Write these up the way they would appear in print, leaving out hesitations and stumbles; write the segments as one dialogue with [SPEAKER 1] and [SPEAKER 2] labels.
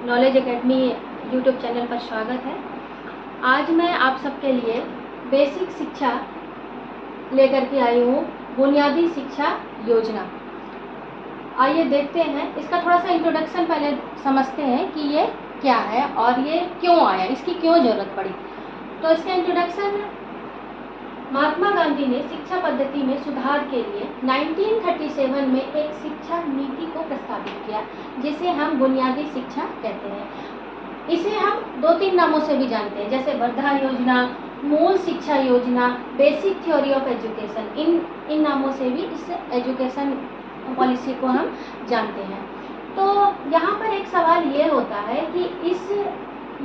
[SPEAKER 1] Knowledge academy YouTube channel पर स्वागत है। आज मैं आप सबके लिए बेसिक शिक्षा लेकर के आई हूँ, बुनियादी शिक्षा योजना। आइए देखते हैं, इसका थोड़ा सा इंट्रोडक्शन पहले समझते हैं कि ये क्या है और ये क्यों आया, इसकी क्यों ज़रूरत पड़ी। तो इसका इंट्रोडक्शन, महात्मा गांधी ने शिक्षा पद्धति में सुधार के लिए 1937 में एक शिक्षा नीति को प्रस्तावित किया, जिसे हम बुनियादी शिक्षा कहते हैं। इसे हम 2-3 नामों से भी जानते हैं, जैसे वर्धा योजना, मूल शिक्षा योजना, बेसिक थ्योरी ऑफ एजुकेशन। इन नामों से भी इस एजुकेशन पॉलिसी को हम जानते हैं। तो यहाँ पर एक सवाल ये होता है कि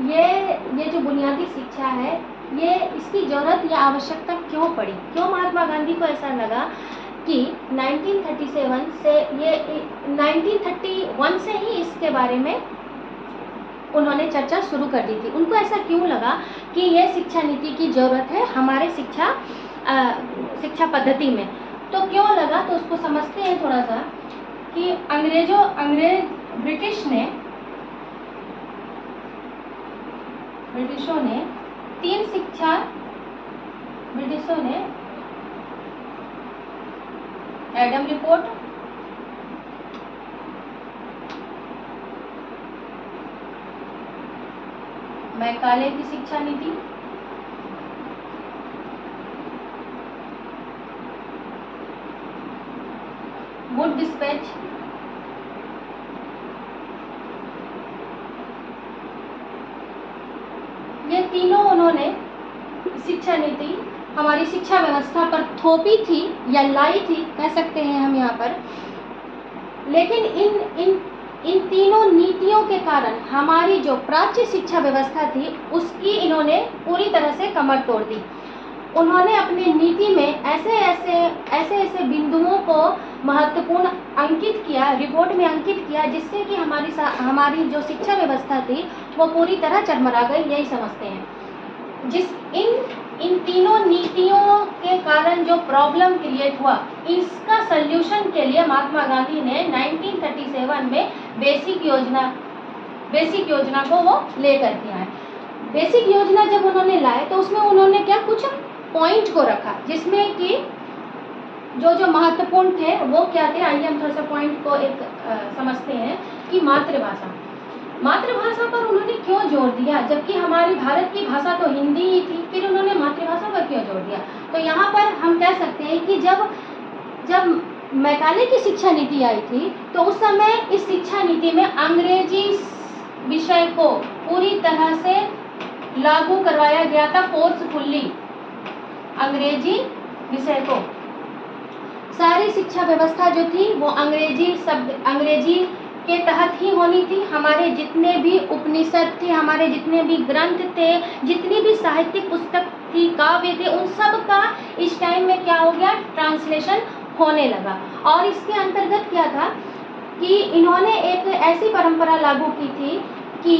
[SPEAKER 1] ये जो बुनियादी शिक्षा है, ये इसकी ज़रूरत या आवश्यकता क्यों पड़ी, क्यों महात्मा गांधी को ऐसा लगा कि 1937 से 1931 से ही इसके बारे में उन्होंने चर्चा शुरू कर दी थी। उनको ऐसा क्यों लगा कि ये शिक्षा नीति की ज़रूरत है हमारे शिक्षा पद्धति में। तो क्यों लगा, तो उसको समझते हैं थोड़ा सा कि ब्रिटिशों ने एडम रिपोर्ट, मैकाले की शिक्षा नीति, वुड डिस्पैच, ये तीनों उन्होंने शिक्षा नीति हमारी शिक्षा व्यवस्था पर थोपी थी या लाई थी, कह सकते हैं हम यहाँ पर। लेकिन इन तीनों नीतियों के कारण हमारी जो प्राच्य शिक्षा व्यवस्था थी उसकी इन्होंने पूरी तरह से कमर तोड़ दी। उन्होंने अपनी नीति में ऐसे बिंदुओं को महत्वपूर्ण अंकित किया, रिपोर्ट में अंकित किया, जिससे कि हमारी जो शिक्षा व्यवस्था थी वो पूरी तरह चरमरा गई, यही समझते हैं। इन तीनों नीतियों के कारण जो प्रॉब्लम क्रिएट हुआ, इसका सल्यूशन के लिए महात्मा गांधी ने 1937 में बेसिक योजना को वो लेकर के आए। बेसिक योजना जब उन्होंने लाए तो उसमें उन्होंने क्या कुछ पॉइंट को रखा, जिसमें कि जो महत्वपूर्ण थे वो क्या थे। आइए हम थोड़ा सा पॉइंट को समझते हैं कि मातृभाषा पर उन्होंने क्यों जोर दिया, जबकि हमारी भारत की भाषा तो हिंदी ही थी, फिर उन्होंने मातृभाषा पर क्यों जोर दिया। तो यहाँ पर हम कह सकते हैं कि जब मैकाले की शिक्षा नीति आई थी तो उस समय इस शिक्षा नीति में अंग्रेजी विषय को पूरी तरह से लागू करवाया गया था, फोर्सफुली अंग्रेजी विषय को। सारी शिक्षा व्यवस्था जो थी वो अंग्रेजी के तहत ही होनी थी। हमारे जितने भी उपनिषद थे, हमारे जितने भी ग्रंथ थे, जितनी भी साहित्यिक पुस्तक थी, काव्य थे, उन सब का इस टाइम में क्या हो गया, ट्रांसलेशन होने लगा। और इसके अंतर्गत क्या था कि इन्होंने एक ऐसी परंपरा लागू की थी कि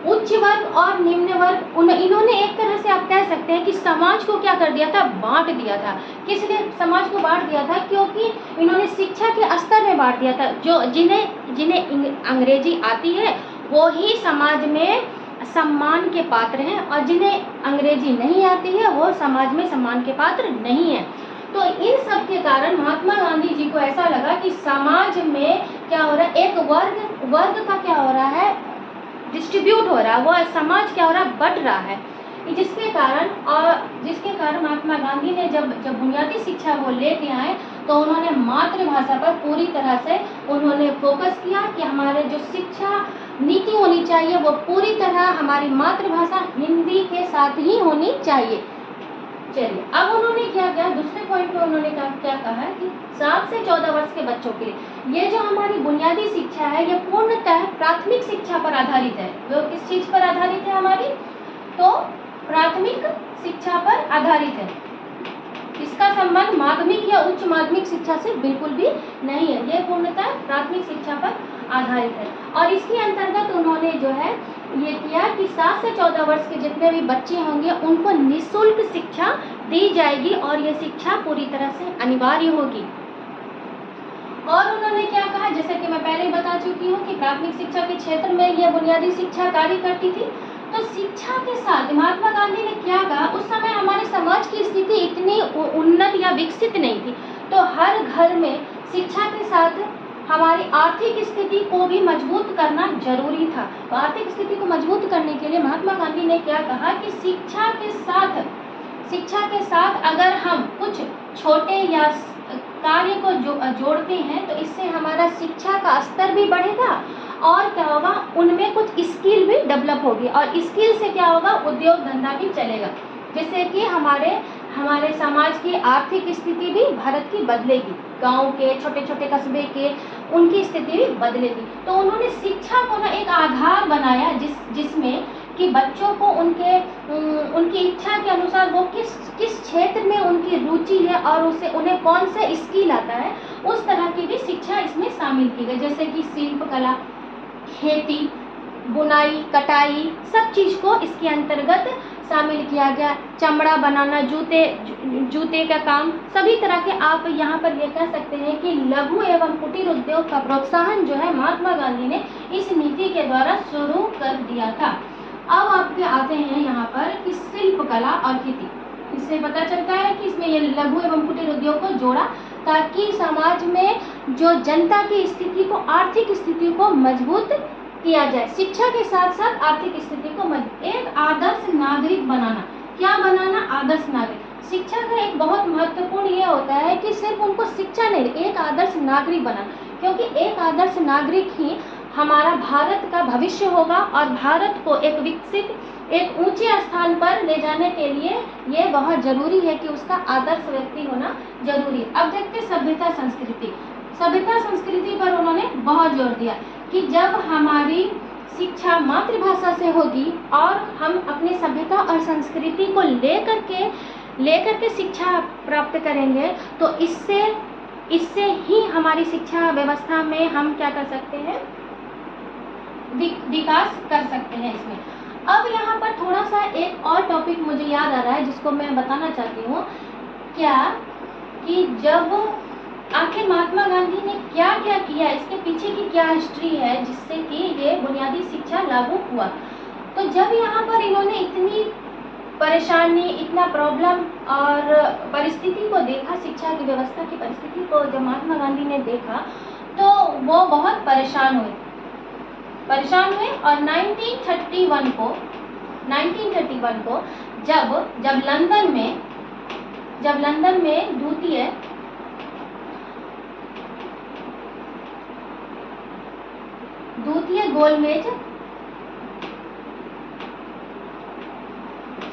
[SPEAKER 1] उच्च वर्ग और निम्न वर्ग, इन्होंने एक तरह से आप कह सकते हैं कि समाज को क्या कर दिया था, बांट दिया था। किस लिए समाज को बांट दिया था, क्योंकि इन्होंने शिक्षा के स्तर में बांट दिया था। जो जिन्हें अंग्रेजी आती है वो ही समाज में सम्मान के पात्र हैं, और जिन्हें अंग्रेजी नहीं आती है वो समाज में सम्मान के पात्र नहीं है। तो इन सब के कारण महात्मा गांधी जी को ऐसा लगा कि समाज में क्या हो रहा है, एक वर्ग का क्या हो रहा है, डिस्ट्रीब्यूट हो रहा है, वो समाज क्या हो रहा है, बट रहा है। जिसके कारण महात्मा गांधी ने जब बुनियादी शिक्षा वो लेके आए तो उन्होंने मातृभाषा पर पूरी तरह से उन्होंने फोकस किया कि हमारे जो शिक्षा नीति होनी चाहिए वो पूरी तरह हमारी मातृभाषा हिंदी के साथ ही होनी चाहिए। चलिए, अब उन्होंने क्या किया, दूसरे पॉइंट पे उन्होंने क्या कहा कि 7 से 14 वर्ष के बच्चों के लिए ये जो हमारी बुनियादी शिक्षा है ये पूर्णतः प्राथमिक शिक्षा पर आधारित है। वो किस चीज पर आधारित है हमारी, तो प्राथमिक शिक्षा पर आधारित है। इसका संबंध माध्यमिक या उच्च माध्यमिक शिक्षा से बिल्कुल भी नहीं है, ये पूर्णतः प्राथमिक शिक्षा पर आधारित है। और इसके अंतर्गत उन्होंने जो है ये किया कि 7 से 14 वर्ष के जितने भी बच्चे होंगे उनको निःशुल्क शिक्षा दी जाएगी और ये शिक्षा पूरी तरह से अनिवार्य होगी। और उन्होंने क्या कहा, जैसे कि मैं पहले ही बता चुकी हूँ कि प्राथमिक शिक्षा के क्षेत्र में यह बुनियादी शिक्षा कार्य करती थी। तो शिक्षा के साथ महात्मा गांधी ने क्या कहा, उस समय हमारे समाज की स्थिति इतनी उन्नत या विकसित नहीं थी, तो हर घर में शिक्षा के साथ हमारी आर्थिक स्थिति को भी मजबूत करना जरूरी था। तो आर्थिक स्थिति को मजबूत करने के लिए महात्मा गांधी ने क्या कहा कि शिक्षा के साथ अगर हम कुछ छोटे या कार्य को जोड़ते हैं तो इससे हमारा शिक्षा का स्तर भी बढ़ेगा और क्या होगा, उनमें कुछ स्किल भी डेवलप होगी और स्किल से क्या होगा, उद्योग धंधा भी चलेगा, जिससे कि हमारे समाज की आर्थिक स्थिति भी भारत की बदलेगी, गांव के छोटे छोटे कस्बे के उनकी स्थिति भी बदलेगी। तो उन्होंने शिक्षा को ना एक आधार बनाया जिसमें कि बच्चों को उनकी इच्छा के अनुसार वो किस क्षेत्र में उनकी रुचि है और उन्हें कौन सा स्किल आता है, उस तरह की भी शिक्षा इसमें शामिल की गई, जैसे कि शिल्प कला, खेती, बुनाई, कटाई, सब चीज़ को इसके अंतर्गत शामिल किया गया। चमड़ा बनाना, जूते का काम, सभी तरह के आप यहाँ पर ये कह सकते हैं कि लघु एवं कुटीर उद्योग का प्रोत्साहन जो है महात्मा गांधी ने इस नीति के द्वारा शुरू कर दिया था। अब आपके आते हैं यहाँ पर कि शिल्प कला और खेती, इससे पता चलता है कि इसमें ये लघु एवं कुटीर उद्योग को जोड़ा ताकि समाज में जो जनता की स्थिति को, आर्थिक स्थिति को मजबूत किया जाए। शिक्षा के साथ साथ आर्थिक स्थिति को एक आदर्श नागरिक बनाना। क्या बनाना? आदर्श नागरिक। शिक्षा का एक बहुत महत्वपूर्ण ये होता है कि सिर्फ उनको शिक्षा नहीं, एक आदर्श नागरिक बनाना, क्योंकि एक आदर्श नागरिक ही हमारा भारत का भविष्य होगा और भारत को एक विकसित, एक ऊंचे स्थान पर ले जाने के लिए ये बहुत जरूरी है कि उसका आदर्श व्यक्ति होना जरूरी है। अब देखते सभ्यता संस्कृति। सभ्यता संस्कृति पर उन्होंने बहुत जोर दिया कि जब हमारी शिक्षा मातृभाषा से होगी और हम अपनी सभ्यता और संस्कृति को लेकर के शिक्षा प्राप्त करेंगे तो इससे ही हमारी शिक्षा व्यवस्था में हम क्या कर सकते हैं, विकास कर सकते हैं इसमें। अब यहाँ पर थोड़ा सा एक और टॉपिक मुझे याद आ रहा है जिसको मैं बताना चाहती हूँ, क्या कि जब आखिर महात्मा गांधी ने क्या क्या किया, इसके पीछे की क्या हिस्ट्री है जिससे कि ये बुनियादी शिक्षा लागू हुआ। तो जब यहाँ पर इन्होंने इतनी परेशानी, इतना प्रॉब्लम और परिस्थिति को देखा, शिक्षा की व्यवस्था की परिस्थिति को जब महात्मा गांधी ने देखा तो वो बहुत परेशान हुए और 1931 को जब लंदन में द्वितीय गोलमेज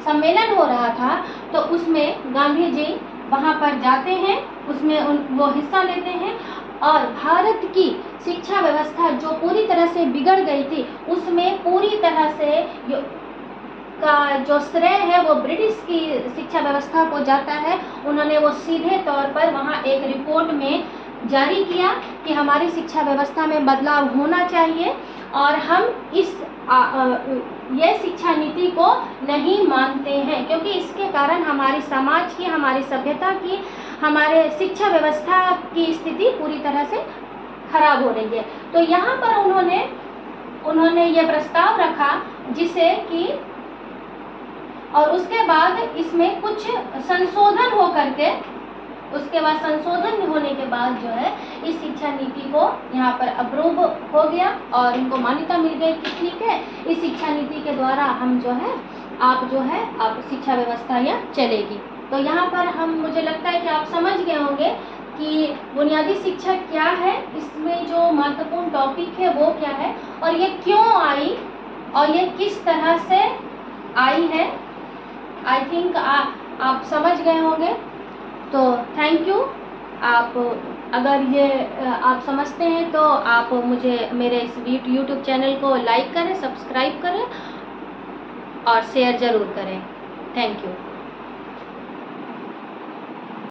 [SPEAKER 1] सम्मेलन हो रहा था तो उसमें गांधी जी वहां पर जाते हैं, उसमें वो हिस्सा लेते हैं और भारत की शिक्षा व्यवस्था जो पूरी तरह से बिगड़ गई थी उसमें पूरी तरह से का जो श्रेय है वो ब्रिटिश की शिक्षा व्यवस्था को जाता है। उन्होंने वो सीधे तौर पर वहाँ एक रिपोर्ट में जारी किया कि हमारी शिक्षा व्यवस्था में बदलाव होना चाहिए और हम ये शिक्षा नीति को नहीं मानते हैं, क्योंकि इसके कारण हमारे समाज की, हमारी सभ्यता की, हमारे शिक्षा व्यवस्था की स्थिति पूरी तरह से खराब हो रही है। तो यहाँ पर उन्होंने ये प्रस्ताव रखा जिसे कि, और उसके बाद इसमें कुछ संशोधन होने के बाद जो है इस शिक्षा नीति को यहाँ पर अप्रूव हो गया और इनको मान्यता मिल गई कि ठीक है, इस शिक्षा नीति के द्वारा हम आप शिक्षा व्यवस्था यहाँ चलेगी। तो यहाँ पर मुझे लगता है कि आप समझ गए होंगे कि बुनियादी शिक्षा क्या है, इसमें जो महत्वपूर्ण टॉपिक है वो क्या है और ये क्यों आई और ये किस तरह से आई है। आई थिंक आप समझ गए होंगे। तो थैंक यू। अगर ये आप समझते हैं तो आप मेरे इस यूट्यूब चैनल को लाइक करें, सब्सक्राइब करें और शेयर ज़रूर करें। Thank you.